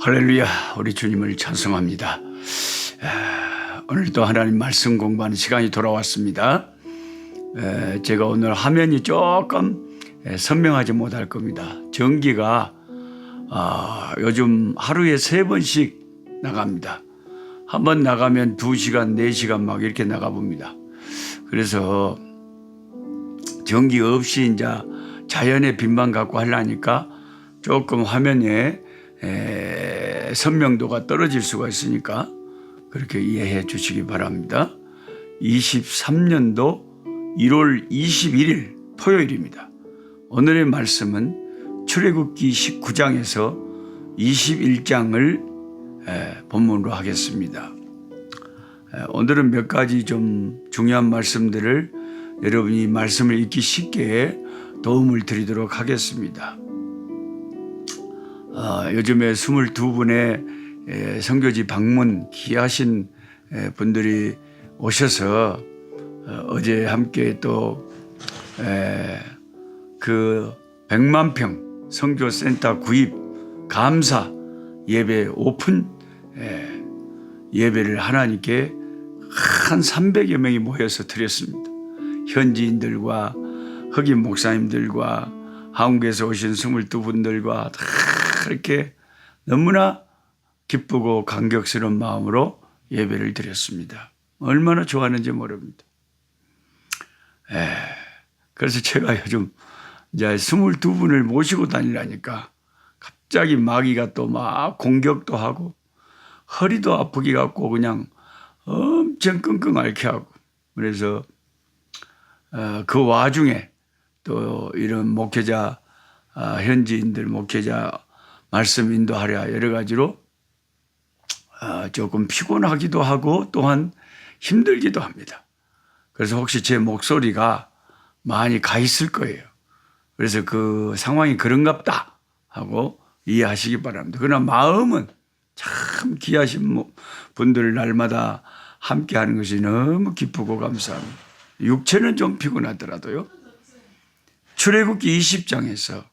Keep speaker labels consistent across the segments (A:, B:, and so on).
A: 할렐루야, 우리 주님을 찬송합니다. 오늘도 하나님 말씀 공부하는 시간이 돌아왔습니다. 제가 오늘 화면이 조금 선명하지 못할 겁니다. 전기가 요즘 하루에 3번씩 나갑니다. 한 번 나가면 2시간, 4시간 막 이렇게 나가봅니다. 그래서 전기 없이 이제 자연의 빛만 갖고 하려니까 조금 화면에 선명도가 떨어질 수가 있으니까 그렇게 이해해 주시기 바랍니다. 23년도 1월 21일 토요일입니다. 오늘의 말씀은 출애굽기 19장에서 21장을 본문으로 하겠습니다. 오늘은 몇 가지 좀 중요한 말씀들을 여러분이 말씀을 읽기 쉽게 도움을 드리도록 하겠습니다. 요즘에 22분의 선교지 방문 귀하신 분들이 오셔서 어제 함께 또 그 100만 평 선교센터 구입 감사 예배 오픈 예배를 하나님께 한 300여 명이 모여서 드렸습니다. 현지인들과 흑인 목사님들과 한국에서 오신 22분들과 다 이렇게 너무나 기쁘고 감격스러운 마음으로 예배를 드렸습니다. 얼마나 좋았는지 모릅니다. 그래서 제가 요즘 이제 22분을 모시고 다니려니까 갑자기 마귀가 또 막 공격도 하고 허리도 아프게 갖고 그냥 엄청 끙끙 앓게 하고 그래서 그 와중에 또 이런 목회자 현지인들 목회자 말씀 인도하랴 여러 가지로 조금 피곤하기도 하고 또한 힘들기도 합니다. 그래서 혹시 제 목소리가 많이 가 있을 거예요. 그래서 그 상황이 그런갑다 하고 이해하시기 바랍니다. 그러나 마음은 참 귀하신 분들 날마다 함께하는 것이 너무 기쁘고 감사합니다. 육체는 좀 피곤하더라도요. 출애굽기 20장에서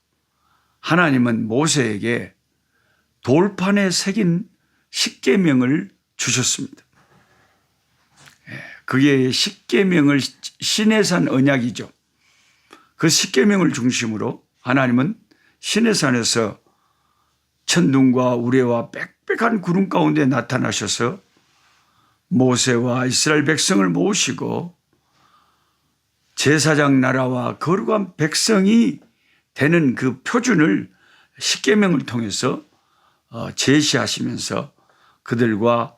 A: 하나님은 모세에게 돌판에 새긴 십계명을 주셨습니다. 그게 십계명을 시내산 언약이죠. 그 십계명을 중심으로 하나님은 시내산에서 천둥과 우레와 빽빽한 구름 가운데 나타나셔서 모세와 이스라엘 백성을 모으시고 제사장 나라와 거룩한 백성이 되는 그 표준을 십계명을 통해서 제시하시면서 그들과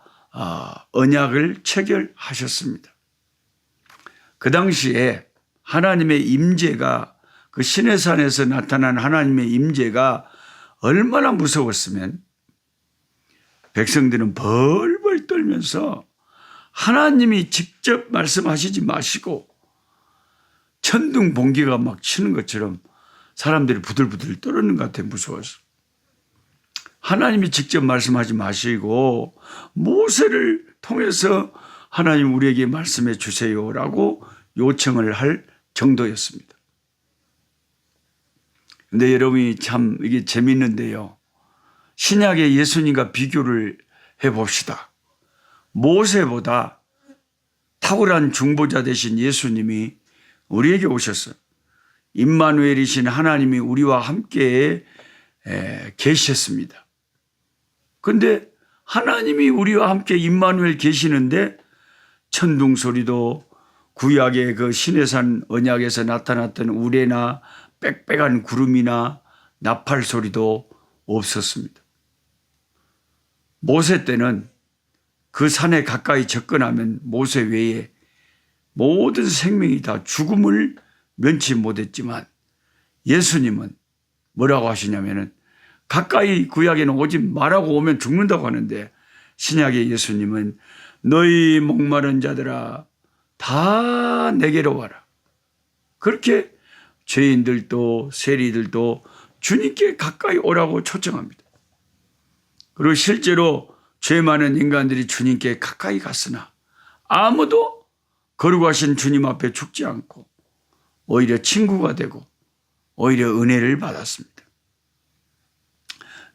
A: 언약을 체결하셨습니다. 그 당시에 하나님의 임재가 그 시내산에서 나타난 하나님의 임재가 얼마나 무서웠으면 백성들은 벌벌 떨면서 하나님이 직접 말씀하시지 마시고 천둥 번개가 막 치는 것처럼 사람들이 부들부들 떨는 것 같아 무서워서 하나님이 직접 말씀하지 마시고 모세를 통해서 하나님 우리에게 말씀해 주세요라고 요청을 할 정도였습니다. 근데 여러분이 참 이게 재밌는데요. 신약의 예수님과 비교를 해봅시다. 모세보다 탁월한 중보자 되신 예수님이 우리에게 오셨어요. 임마누엘이신 하나님이 우리와 함께 계셨습니다. 그런데 하나님이 우리와 함께 임마누엘 계시는데 천둥 소리도 구약의 그 시내산 언약에서 나타났던 우레나 빽빽한 구름이나 나팔 소리도 없었습니다. 모세 때는 그 산에 가까이 접근하면 모세 외에 모든 생명이 다 죽음을 면치 못했지만 예수님은 뭐라고 하시냐면은 가까이 구약에는 오지 말라고 오면 죽는다고 하는데 신약의 예수님은 너희 목마른 자들아 다 내게로 와라. 그렇게 죄인들도 세리들도 주님께 가까이 오라고 초청합니다. 그리고 실제로 죄 많은 인간들이 주님께 가까이 갔으나 아무도 거룩하신 주님 앞에 죽지 않고 오히려 친구가 되고 오히려 은혜를 받았습니다.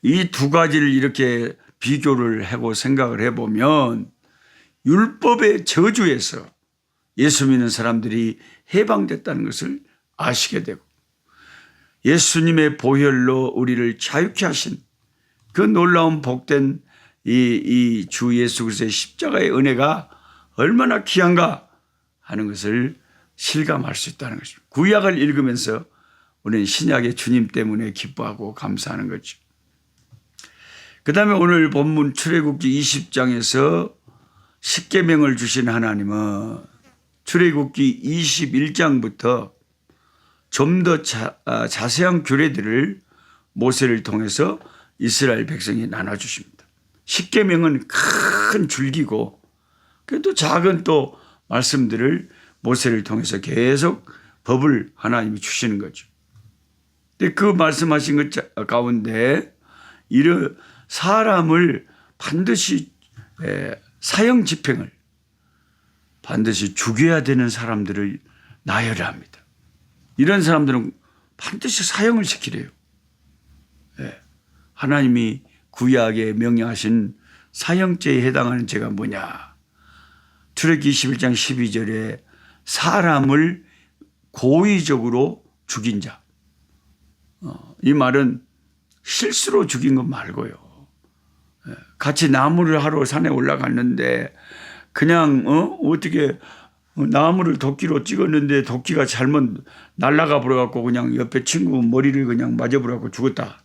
A: 이 두 가지를 이렇게 비교를 하고 생각을 해보면 율법의 저주에서 예수 믿는 사람들이 해방됐다는 것을 아시게 되고 예수님의 보혈로 우리를 자유케 하신 그 놀라운 복된 이 주 예수 그리스도의 십자가의 은혜가 얼마나 귀한가 하는 것을 실감할 수 있다는 것입니다. 구약을 읽으면서 우리는 신약의 주님 때문에 기뻐하고 감사하는 거죠. 그 다음에 오늘 본문 출애굽기 20장에서 십계명을 주신 하나님은 출애굽기 21장부터 좀 더 자세한 규례들을 모세를 통해서 이스라엘 백성이 나눠주십니다. 십계명은 큰 줄기고 그래도 작은 또 말씀들을 모세를 통해서 계속 법을 하나님이 주시는 거죠. 근데 그 말씀하신 것 가운데 이런 사람을 반드시 사형 집행을 반드시 죽여야 되는 사람들을 나열합니다. 이런 사람들은 반드시 사형을 시키래요. 하나님이 구약에 명령하신 사형죄에 해당하는 죄가 뭐냐? 출애굽기 21장 12절에 사람을 고의적으로 죽인 자. 이 말은 실수로 죽인 것 말고요. 같이 나무를 하러 산에 올라갔는데 그냥 어떻게 나무를 도끼로 찍었는데 도끼가 잘못 날아가 버려갖고 그냥 옆에 친구 머리를 그냥 맞아버려갖고 죽었다.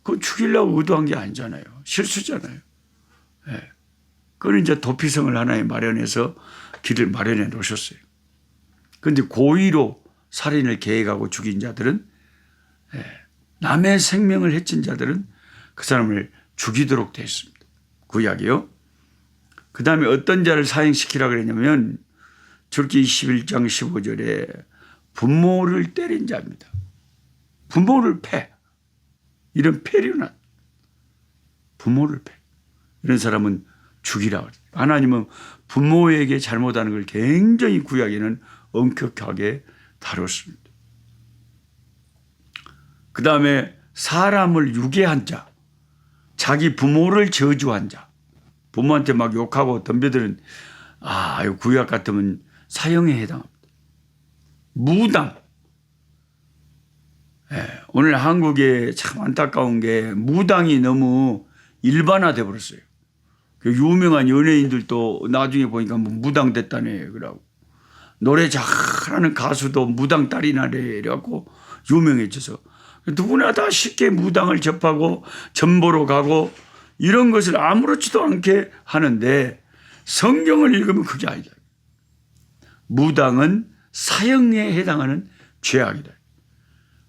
A: 그거 죽이려고 의도한 게 아니잖아요. 실수잖아요. 그건 이제 도피성을 하나에 마련해서 길을 마련해 놓으셨어요. 그런데 고의로 살인을 계획하고 죽인 자들은 남의 생명을 해친 자들은 그 사람을 죽이도록 되어 있습니다. 구약이요. 그 다음에 어떤 자를 사형시키라 그랬냐면 출애굽기 21장 15절에 부모를 때린 자입니다. 부모를 패. 이런 패륜한 부모를 패. 이런 사람은 죽이라 그래요. 하나님은 부모에게 잘못하는 걸 굉장히 구약에는 엄격하게 다뤘습니다. 그 다음에 사람을 유괴한 자, 자기 부모를 저주한 자, 부모한테 막 욕하고 덤벼드는 구약 같으면 사형에 해당합니다. 무당. 오늘 한국에 참 안타까운 게 무당이 너무 일반화돼 버렸어요. 그 유명한 연예인들도 나중에 보니까 뭐 무당 됐다네 그러고 노래 잘하는 가수도 무당 딸이 나래 이래갖고 유명해져서 누구나 다 쉽게 무당을 접하고 전보로 가고 이런 것을 아무렇지도 않게 하는데 성경을 읽으면 그게 아니다. 무당은 사형에 해당하는 죄악이다.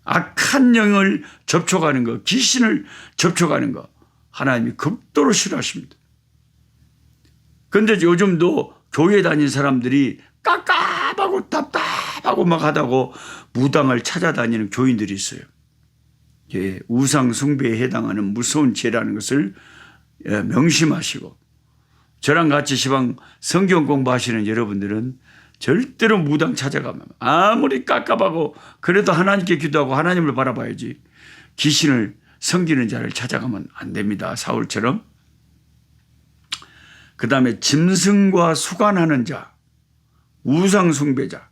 A: 악한 영을 접촉하는 것, 귀신을 접촉하는 것 하나님이 극도로 싫어하십니다. 그런데 요즘도 교회 다니는 사람들이 깝깝하고 답답하고 막 하다고 무당을 찾아다니는 교인들이 있어요. 우상 숭배에 해당하는 무서운 죄라는 것을 명심하시고 저랑 같이 시방 성경 공부하시는 여러분들은 절대로 무당 찾아가면 아무리 깝깝하고 그래도 하나님께 기도하고 하나님을 바라봐야지 귀신을 섬기는 자를 찾아가면 안 됩니다. 사울처럼. 그 다음에 짐승과 수관하는 자, 우상 숭배자,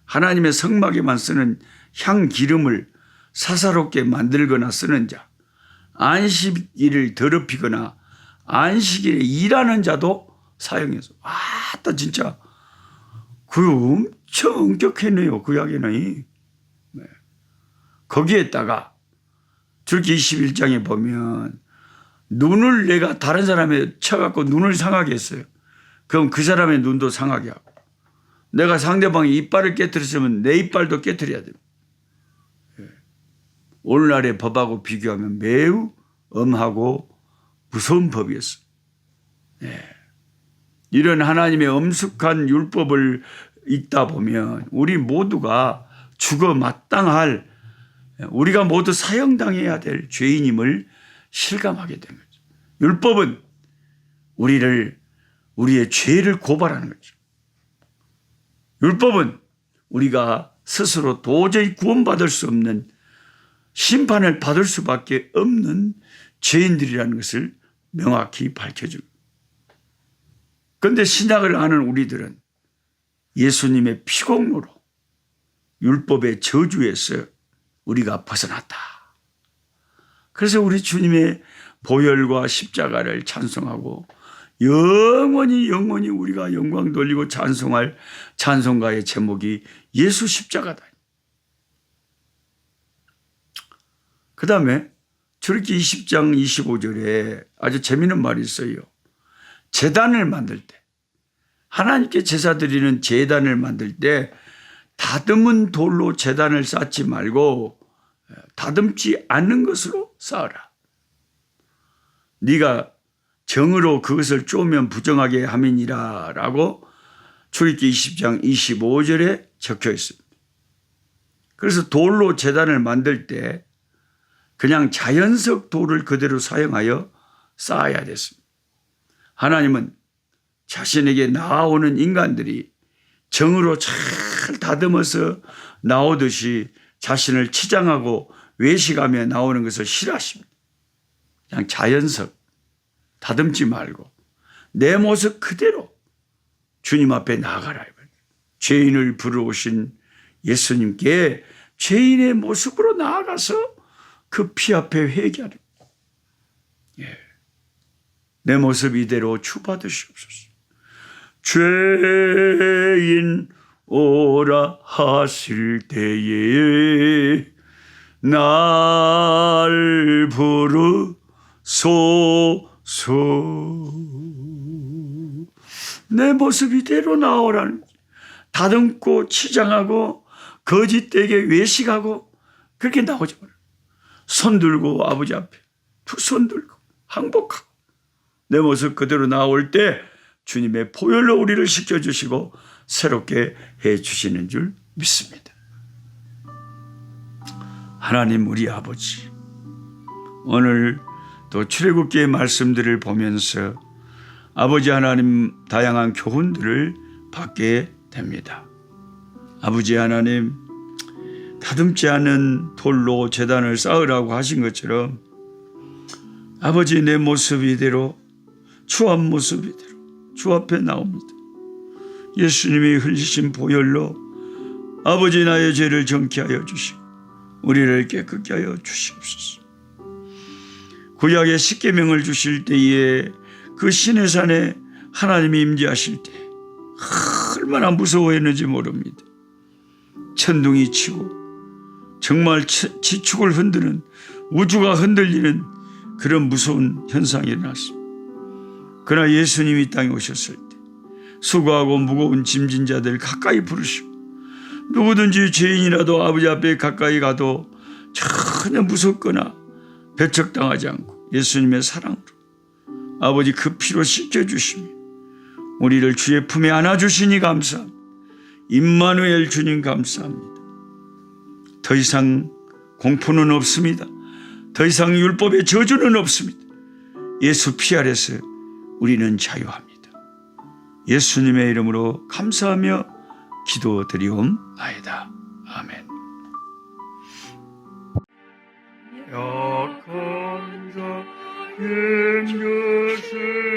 A: 하나님의 성막에만 쓰는 향 기름을 사사롭게 만들거나 쓰는 자, 안식일을 더럽히거나 안식일에 일하는 자도 사형해서 진짜 그 엄청 엄격했네요. 구약에는. 거기에다가 출애굽기 21장에 보면 눈을 내가 다른 사람에 쳐갖고 눈을 상하게 했어요. 그럼 그 사람의 눈도 상하게 하고 내가 상대방의 이빨을 깨뜨렸으면 내 이빨도 깨뜨려야 됩니다. 오늘날의 법하고 비교하면 매우 엄하고 무서운 법이었어요. 이런 하나님의 엄숙한 율법을 읽다 보면 우리 모두가 죽어 마땅할 우리가 모두 사형당해야 될 죄인임을 실감하게 된 거죠. 율법은 우리의 죄를 고발하는 거죠. 율법은 우리가 스스로 도저히 구원받을 수 없는 심판을 받을 수밖에 없는 죄인들이라는 것을 명확히 밝혀줍니다. 그런데 신약을 아는 우리들은 예수님의 피공로로 율법의 저주에서 우리가 벗어났다. 그래서 우리 주님의 보혈과 십자가를 찬송하고 영원히 우리가 영광 돌리고 찬송할 찬송가의 제목이 예수 십자가다. 그 다음에 출애굽기 20장 25절에 아주 재미있는 말이 있어요. 제단을 만들 때, 하나님께 제사 드리는 제단을 만들 때 다듬은 돌로 제단을 쌓지 말고 다듬지 않는 것으로 쌓으라. 네가 정으로 그것을 쪼면 부정하게 함이니라 라고 출애굽기 20장 25절에 적혀 있습니다. 그래서 돌로 제단을 만들 때 그냥 자연석 돌을 그대로 사용하여 쌓아야 됐습니다. 하나님은 자신에게 나아오는 인간들이 정으로 잘 다듬어서 나오듯이 자신을 치장하고 외식하며 나오는 것을 싫어하십니다. 그냥 자연석 다듬지 말고 내 모습 그대로 주님 앞에 나아가라. 죄인을 부르오신 예수님께 죄인의 모습으로 나아가서 그 피 앞에 회개하는, 내 모습 이대로 주받으시옵소서. 죄인 오라 하실 때에 날 부르소서. 내 모습 이대로 나오라는, 다듬고 치장하고 거짓되게 외식하고 그렇게 나오지 마라. 손 들고 아버지 앞에 두 손 들고 항복하고 내 모습 그대로 나올 때 주님의 보혈로 우리를 씻겨주시고 새롭게 해주시는 줄 믿습니다. 하나님 우리 아버지, 오늘 또 출애굽기의 말씀들을 보면서 아버지 하나님 다양한 교훈들을 받게 됩니다. 아버지 하나님, 다듬지 않은 돌로 제단을 쌓으라고 하신 것처럼 아버지 내 모습 이대로, 주 앞 모습 이대로 주 앞에 나옵니다. 예수님이 흘리신 보혈로 아버지 나의 죄를 정케 하여 주시고 우리를 깨끗게 하여 주시옵소서. 구약의 십계명을 주실 때에 그 시내산에 하나님이 임재하실 때 얼마나 무서워했는지 모릅니다. 천둥이 치고 정말 지축을 흔드는, 우주가 흔들리는 그런 무서운 현상이 일어났습니다. 그러나 예수님이 이 땅에 오셨을 때 수고하고 무거운 짐진 자들 가까이 부르시고 누구든지 죄인이라도 아버지 앞에 가까이 가도 전혀 무섭거나 배척당하지 않고 예수님의 사랑으로 아버지 그 피로 씻겨주시며 우리를 주의 품에 안아주시니 감사합니다. 임마누엘 주님 감사합니다. 더 이상 공포는 없습니다. 더 이상 율법의 저주는 없습니다. 예수 피 아래서 우리는 자유합니다. 예수님의 이름으로 감사하며 기도드리옵나이다. 아멘. 약한 자 힘겨세